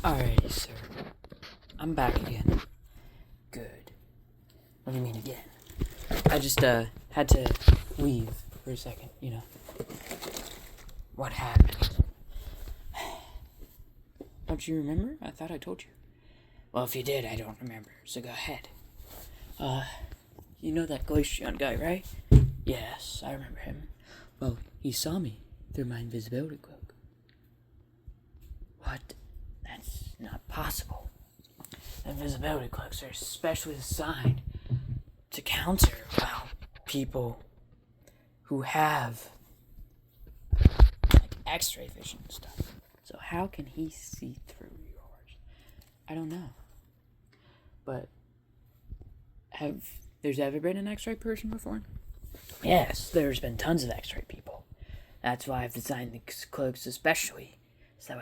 Alrighty, sir. I'm back again. Good. What do you mean again? I just, had to leave for a second, you know. What happened? Don't you remember? I thought I told you. Well, if you did, I don't remember, so go ahead. You know that Glacion guy, right? Yes, I remember him. Well, he saw me through my invisibility cloak. What? That's not possible. Invisibility cloaks are specially designed to counter, well, people who have like X-ray vision and stuff. So how can he see through yours? I don't know. But there's ever been an X-ray person before? Yes, there's been tons of X-ray people. That's why I've designed these cloaks especially. So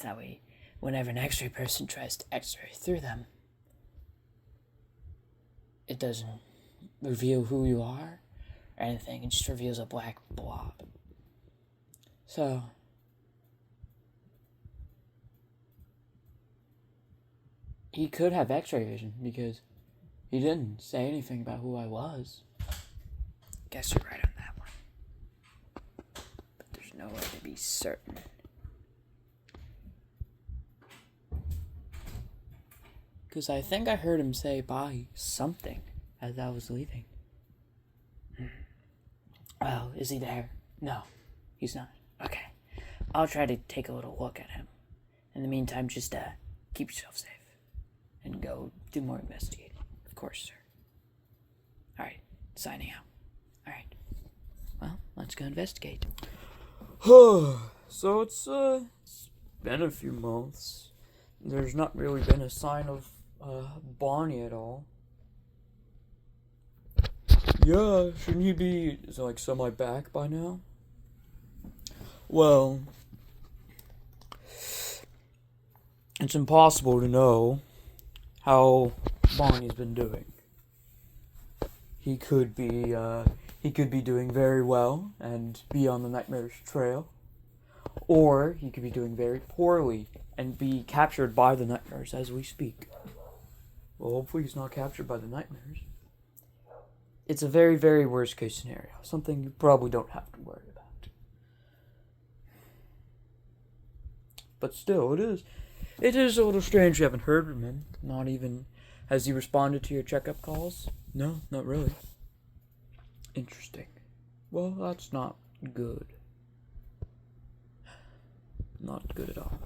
that way whenever an X-ray person tries to X-ray through them, it doesn't reveal who you are or anything. It just reveals a black blob. So, he could have X-ray vision because he didn't say anything about who I was. Guess you're right on that one. But there's no way to be certain. Because I think I heard him say bye something as I was leaving. Oh, is he there? No, he's not. Okay. I'll try to take a little look at him. In the meantime, just keep yourself safe. And go do more investigating. Of course, sir. Alright, signing out. Alright. Well, let's go investigate. So it's been a few months. There's not really been a sign of Bonnie at all. Yeah, shouldn't he be like semi back by now? Well, it's impossible to know how Bonnie's been doing. He could be doing very well and be on the Nightmare's trail, or he could be doing very poorly and be captured by the Nightmares as we speak. Well, hopefully he's not captured by the Nightmares. It's a very, very worst case scenario. Something you probably don't have to worry about. But still, it is a little strange you haven't heard from him. Not even, has he responded to your checkup calls? No, not really. Interesting. Well, that's not good. Not good at all.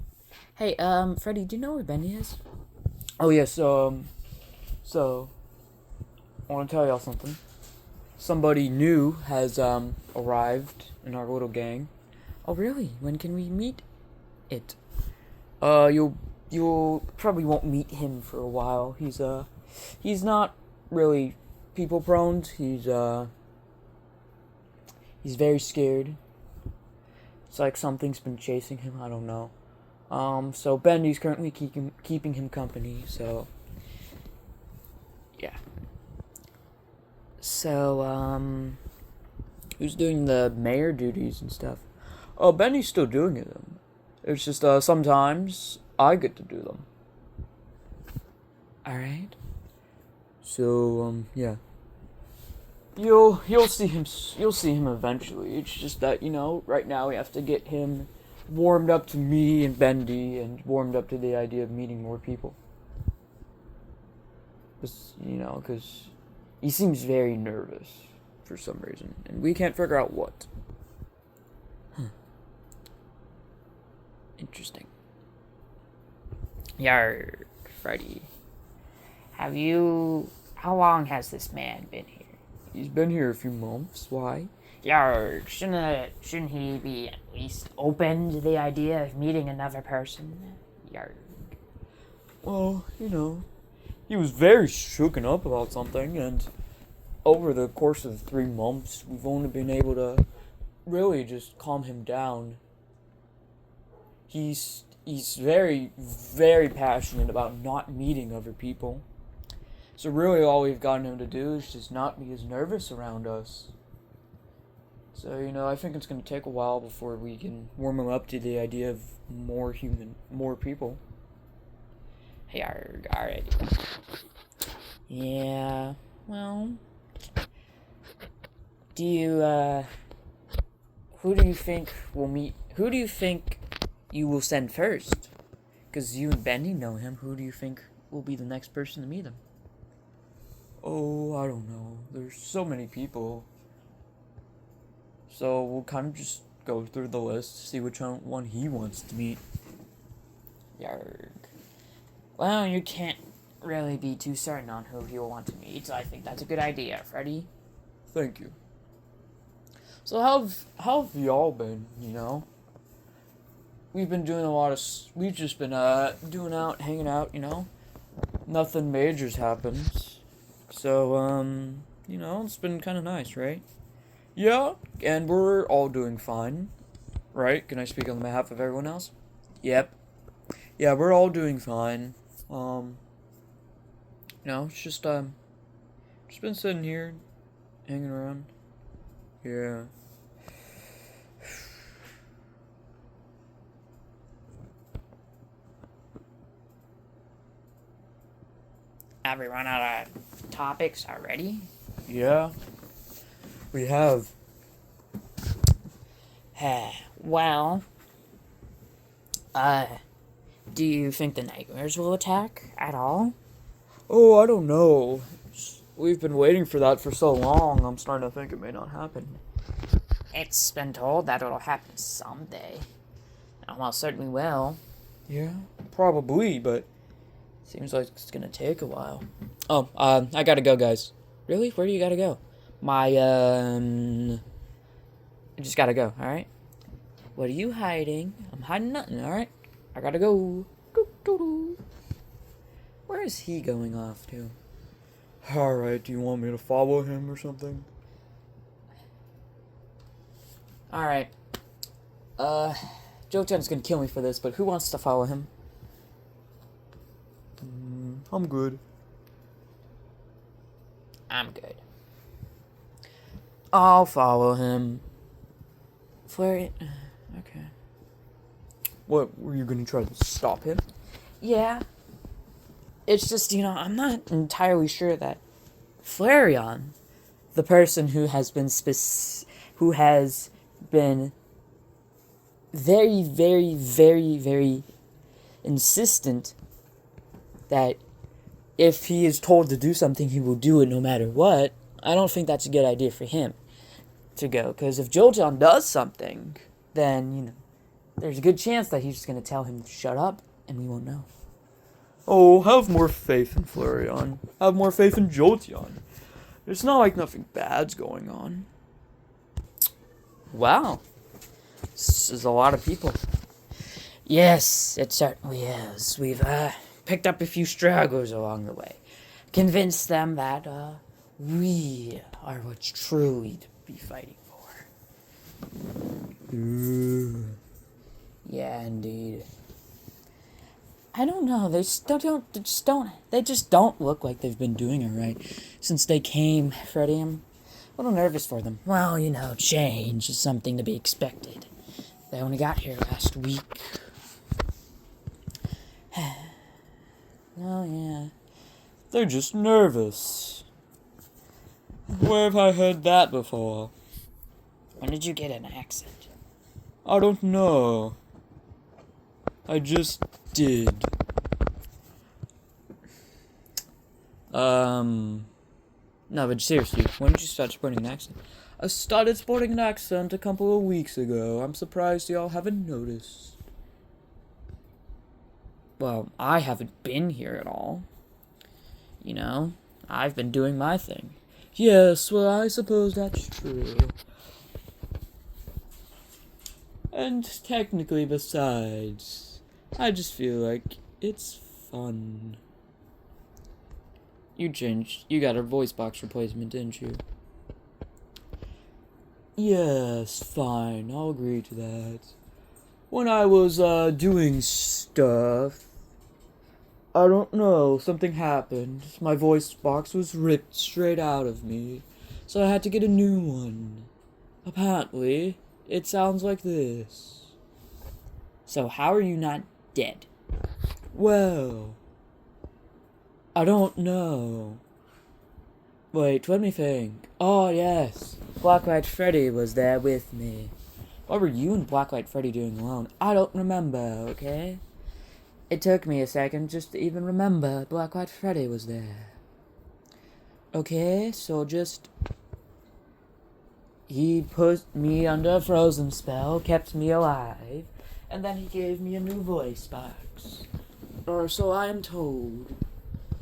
Hey, Freddie, do you know where Benny is? Oh, yes, so, I want to tell y'all something. Somebody new has, arrived in our little gang. Oh, really? When can we meet it? You'll probably won't meet him for a while. He's not really people prone. He's very scared. It's like something's been chasing him. I don't know. So Bendy's currently keeping him company, so yeah. So, who's doing the mayor duties and stuff? Oh, Bendy's still doing them. It's just, sometimes I get to do them. Alright. So, yeah. You'll see him eventually. It's just that, right now we have to get him warmed up to me and Bendy and warmed up to the idea of meeting more people. Because he seems very nervous for some reason, and we can't figure out what. Interesting. Yarg, Freddie. How long has this man been here? He's been here a few months. Why? Yarg, shouldn't he be at least open to the idea of meeting another person? Yarg. Well, he was very shooken up about something, and over the course of 3 months, we've only been able to really just calm him down. He's very, very passionate about not meeting other people. So really all we've gotten him to do is just not be as nervous around us. So, I think it's going to take a while before we can warm him up to the idea of more people. Yarg, alright. Yeah, well... Do you, who do you think will meet... Who do you think you will send first? Because you and Bendy know him. Who do you think will be the next person to meet him? Oh, I don't know. There's so many people. So we'll kind of just go through the list, see which one he wants to meet. Yarg. Well, you can't really be too certain on who he'll want to meet, so I think that's a good idea, Freddie. Thank you. So how have y'all been, you know? We've been doing we've just been, doing out, hanging out, you know? Nothing major's happened. So, you know, it's been kind of nice, right? Yeah, and we're all doing fine, right? Can I speak on behalf of everyone else? Yep. Yeah, we're all doing fine. You know, it's just been sitting here, hanging around. Yeah. Have we run out of topics already? Yeah. We have. Well, do you think the nightmares will attack at all? Oh, I don't know. We've been waiting for that for so long, I'm starting to think it may not happen. It's been told that it'll happen someday. It almost certainly will. Yeah, probably, but seems like it's gonna take a while. Oh, I gotta go, guys. Really? Where do you gotta go? I just gotta go, alright? What are you hiding? I'm hiding nothing, alright? I gotta go. Where is he going off to? Alright, do you want me to follow him or something? Alright. Joe-chan's gonna kill me for this, but who wants to follow him? I'm good. I'm good. I'll follow him. Flurry. Okay. What, were you gonna try to stop him? Yeah. It's just, you know, I'm not entirely sure that Flareon, the person who has been very, very, very, very insistent that if he is told to do something, he will do it no matter what. I don't think that's a good idea for him to go. Because if Jolteon does something, then, you know, there's a good chance that he's just going to tell him to shut up, and we won't know. Oh, have more faith in Flareon. Have more faith in Jolteon. It's not like nothing bad's going on. Wow. This is a lot of people. Yes, it certainly is. We've picked up a few stragglers along the way. Convinced them that we are what's truly to be fighting for. Ooh. Yeah, indeed. I don't know. They just don't look like they've been doing it right since they came, Freddie. I'm a little nervous for them. Well, you know, change is something to be expected. They only got here last week. Oh, yeah. They're just nervous. Where have I heard that before? When did you get an accent? I don't know. I just did. No, but seriously, when did you start sporting an accent? I started sporting an accent a couple of weeks ago. I'm surprised y'all haven't noticed. Well, I haven't been here at all. You know, I've been doing my thing. Yes, well, I suppose that's true. And technically, besides, I just feel like it's fun. You got a voice box replacement, didn't you? Yes, fine, I'll agree to that. When I was, doing stuff, I don't know, something happened. My voice box was ripped straight out of me, so I had to get a new one. Apparently, it sounds like this. So how are you not dead? Well, I don't know. Wait, let me think. Oh, yes. Black White Freddie was there with me. What were you and Black White Freddie doing alone? I don't remember, okay? It took me a second just to even remember Black White Freddie was there. Okay, so just... He put me under a frozen spell, kept me alive, and then he gave me a new voice box. Or so I am told.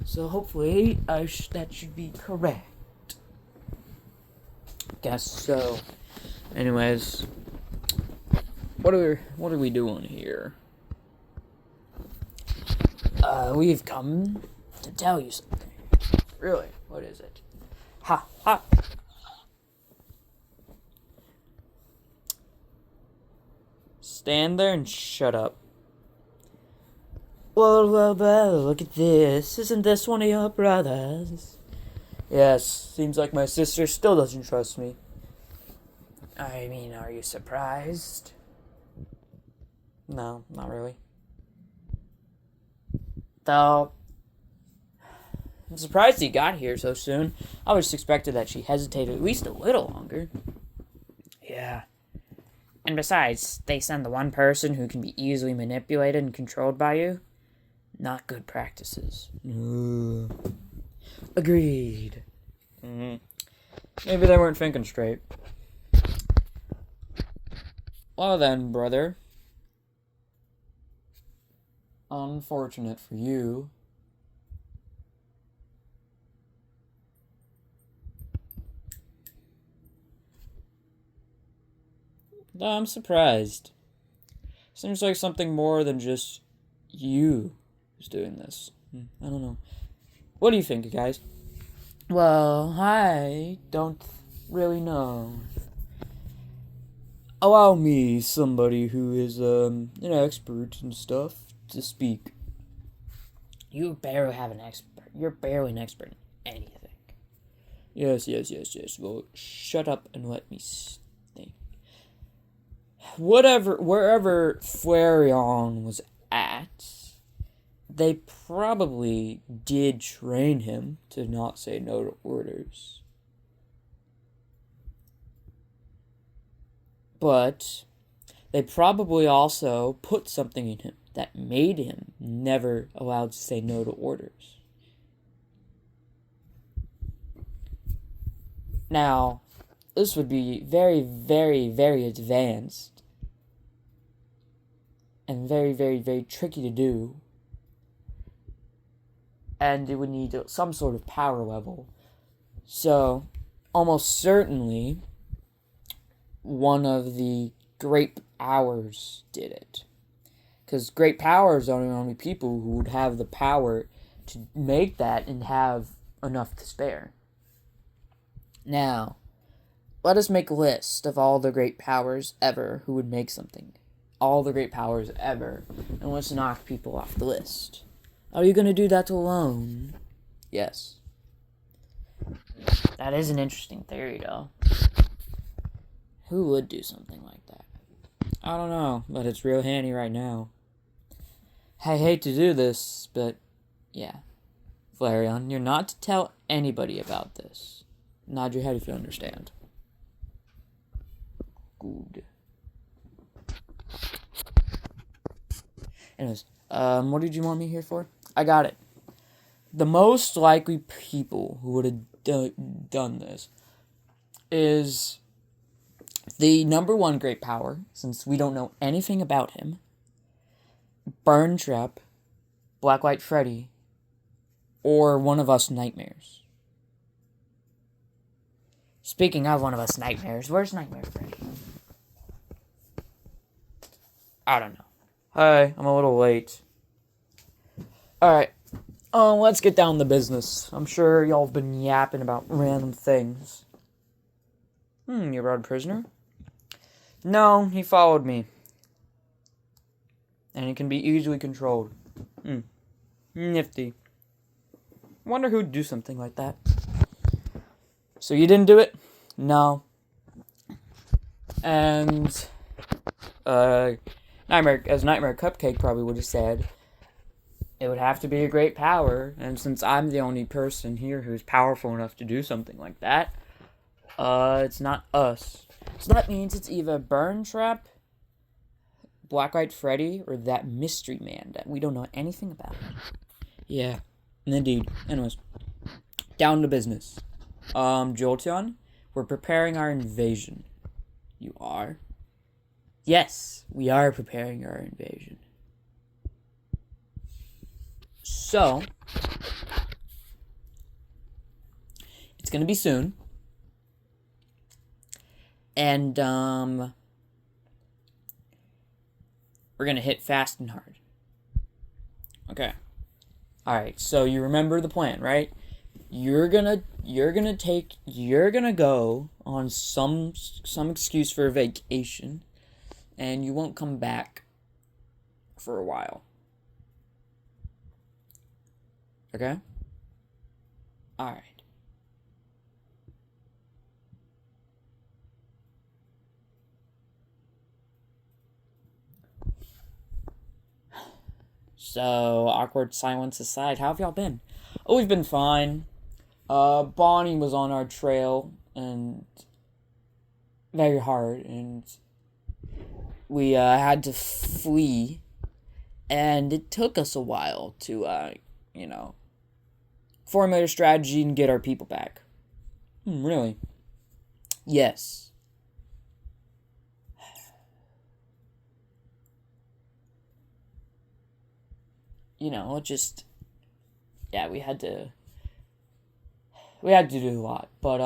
So hopefully that should be correct. Guess so. Anyways, what are we doing here? We've come to tell you something. Really? What is it? Ha ha. Stand there and shut up. Well, look at this. Isn't this one of your brothers? Yes, seems like my sister still doesn't trust me. I mean, are you surprised? No, not really. Though, I'm surprised he got here so soon. I was expected that she hesitated at least a little longer. Yeah. And besides, they send the one person who can be easily manipulated and controlled by you. Not good practices. Agreed. Mm-hmm. Maybe they weren't thinking straight. Well then, brother. Unfortunate for you. I'm surprised. Seems like something more than just you who's doing this. I don't know. What do you think, guys? Well, I don't really know. Allow me, somebody who is an expert and stuff, to speak. You barely have an expert. You're barely an expert in anything. Yes. Well, shut up and let me think. Wherever Flareon was at, they probably did train him to not say no to orders. But they probably also put something in him that made him never allowed to say no to orders. Now, this would be very, very, very advanced and very, very, very tricky to do. And it would need some sort of power level. So, almost certainly, one of the great powers did it. Because great powers are the only people who would have the power to make that and have enough to spare. Now, let us make a list of all the great powers ever who would make something. All the great powers ever. And let's knock people off the list. Are you going to do that alone? Yes. That is an interesting theory, though. Who would do something like that? I don't know, but it's real handy right now. I hate to do this, but yeah. Flareon, you're not to tell anybody about this. Nod your head if you understand. Good. Anyways, what did you want me here for? I got it. The most likely people who would have done this is the number one great power, since we don't know anything about him, Burn Trap, Black White Freddie, or one of us nightmares. Speaking of one of us nightmares, where's Nightmare Freddy? I don't know. Hi, I'm a little late. Alright, let's get down to business. I'm sure y'all have been yapping about random things. You brought a prisoner? No, he followed me. And he can be easily controlled. Nifty. Wonder who'd do something like that. So you didn't do it? No. And Nightmare Cupcake probably would have said, It would have to be a great power, and since I'm the only person here who's powerful enough to do something like that, it's not us. So that means it's either Burn Trap, Black White Freddie, or that mystery man that we don't know anything about. Yeah, indeed. Anyways, down to business. Jolteon, we're preparing our invasion. You are? Yes, we are preparing our invasion. So, it's gonna be soon. And, we're gonna hit fast and hard. Okay. Alright, so you remember the plan, right? You're gonna go on some excuse for a vacation, and you won't come back for a while. Okay? Alright. So, awkward silence aside, how have y'all been? Oh, we've been fine. Bonnie was on our trail, and very hard, and we, had to flee, and it took us a while to, formulate a strategy and get our people back. Really? Yes. We had to do a lot. But,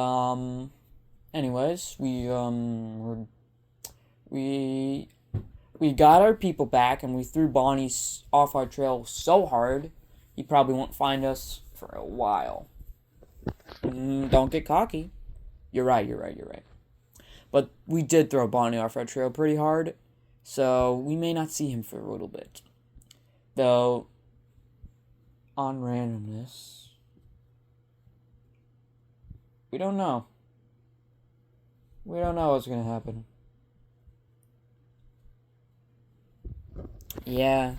anyways, we got our people back, and we threw Bonnie off our trail so hard, he probably won't find us for a while. Don't get cocky. You're right. But we did throw Bonnie off our trail pretty hard, so we may not see him for a little bit. Though, on randomness, we don't know. We don't know what's gonna happen. Yeah.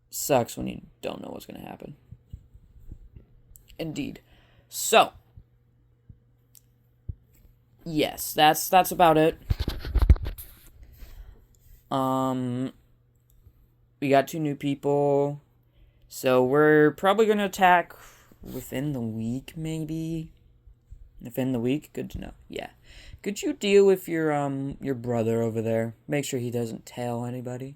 Sucks when you don't know what's gonna happen. Indeed. So, yes, that's about it. We got 2 new people. So we're probably gonna attack within the week, maybe. Within the week? Good to know. Yeah. Could you deal with your brother over there? Make sure he doesn't tell anybody.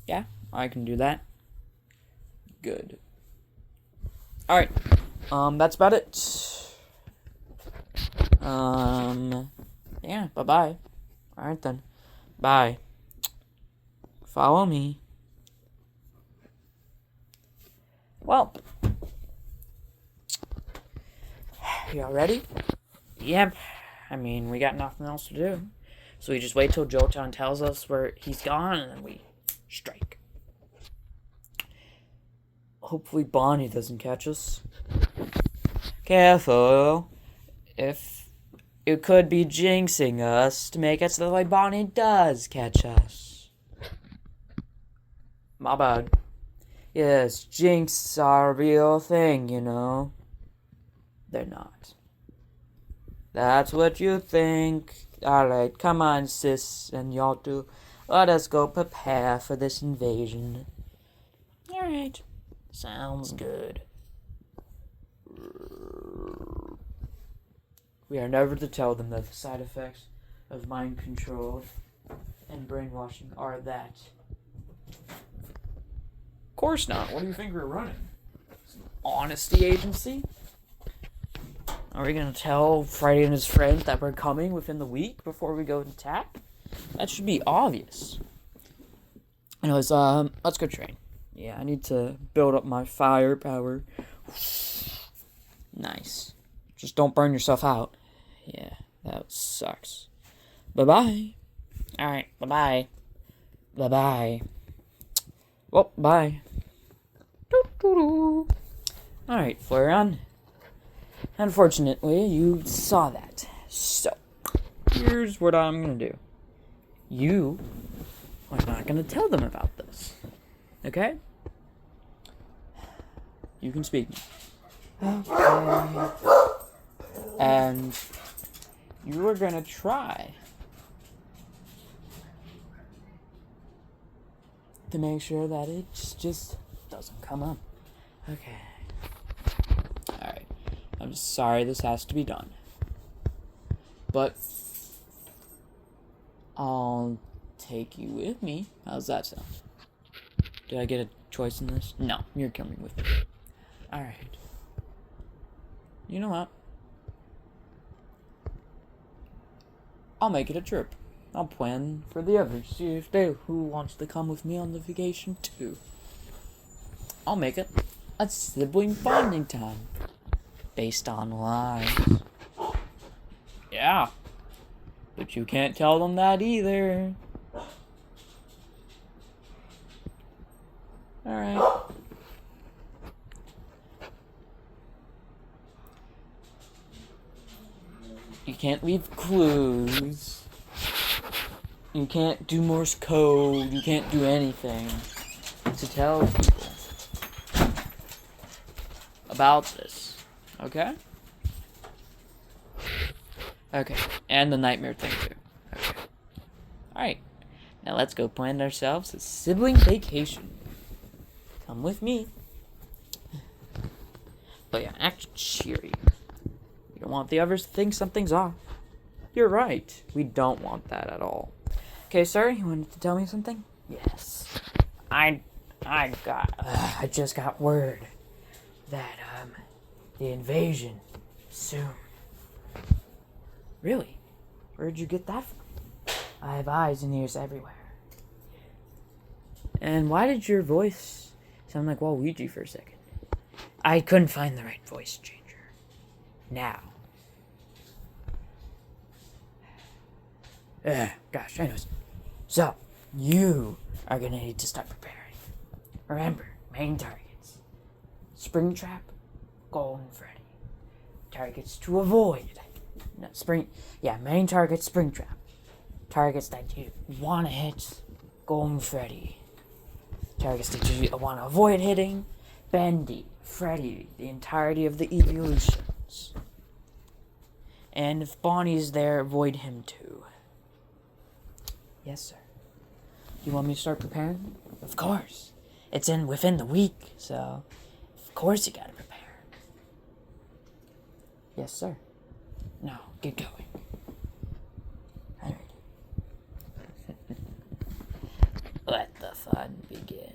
Yeah, I can do that. Good. Alright. That's about it. Yeah, bye-bye. Alright then. Bye. Follow me. Well. Y'all ready? Yep. I mean, we got nothing else to do. So we just wait till Jolteon tells us where he's gone, and then we strike. Hopefully Bonnie doesn't catch us. Careful. If it could be jinxing us to make it so that like Bonnie does catch us. My bad. Yes, jinx are a real thing, you know. They're not. That's what you think. Alright, come on, sis, and y'all two. Let us go prepare for this invasion. Alright. Sounds good. We are never to tell them that the side effects of mind control and brainwashing are that. Of course not. What do you think we're running? It's an honesty agency? Are we going to tell Freddie and his friends that we're coming within the week before we go and attack? That should be obvious. Anyways, let's go train. Yeah, I need to build up my firepower. Nice. Just don't burn yourself out. Yeah, that sucks. Bye-bye. Alright, bye-bye. Bye-bye. Well, bye. Alright, Flareon. Unfortunately, you saw that. So, here's what I'm gonna do. you are not going to tell them about this. Okay? You can speak. Okay. And you are going to try to make sure that it just doesn't come up. Okay. Alright. I'm just sorry this has to be done. But I'll take you with me. How's that sound? Did I get a choice in this? No, you're coming with me. Alright. You know what? I'll make it a trip. I'll plan for the others. See if who wants to come with me on the vacation too. I'll make it a sibling bonding time. Based on lies. Yeah. But you can't tell them that either. Alright. You can't leave clues. You can't do Morse code. You can't do anything to tell people about this. Okay? Okay. And the nightmare thing too. Okay. Alright. Now let's go plan ourselves a sibling vacation. Come with me. But yeah, act cheery. You don't want the others to think something's off. You're right. We don't want that at all. Okay, sir, you wanted to tell me something? Yes. I just got word that, the invasion soon. Really? Where'd you get that from? I have eyes and ears everywhere. And why did your voice sound like Waluigi for a second? I couldn't find the right voice changer. Now. Gosh, anyways. So, you are gonna need to start preparing. Remember, main targets. Springtrap, Golden Freddy. Targets to avoid. No, main target, Springtrap. Targets that you wanna hit, Golden Freddy. Targets that you want to avoid hitting, Bendy, Freddie, the entirety of the evolutions. And if Bonnie's there, avoid him too. Yes, sir. You want me to start preparing? Of course. It's within the week, so of course you gotta prepare. Yes, sir. Now, get going. Alright. Let the fun begin.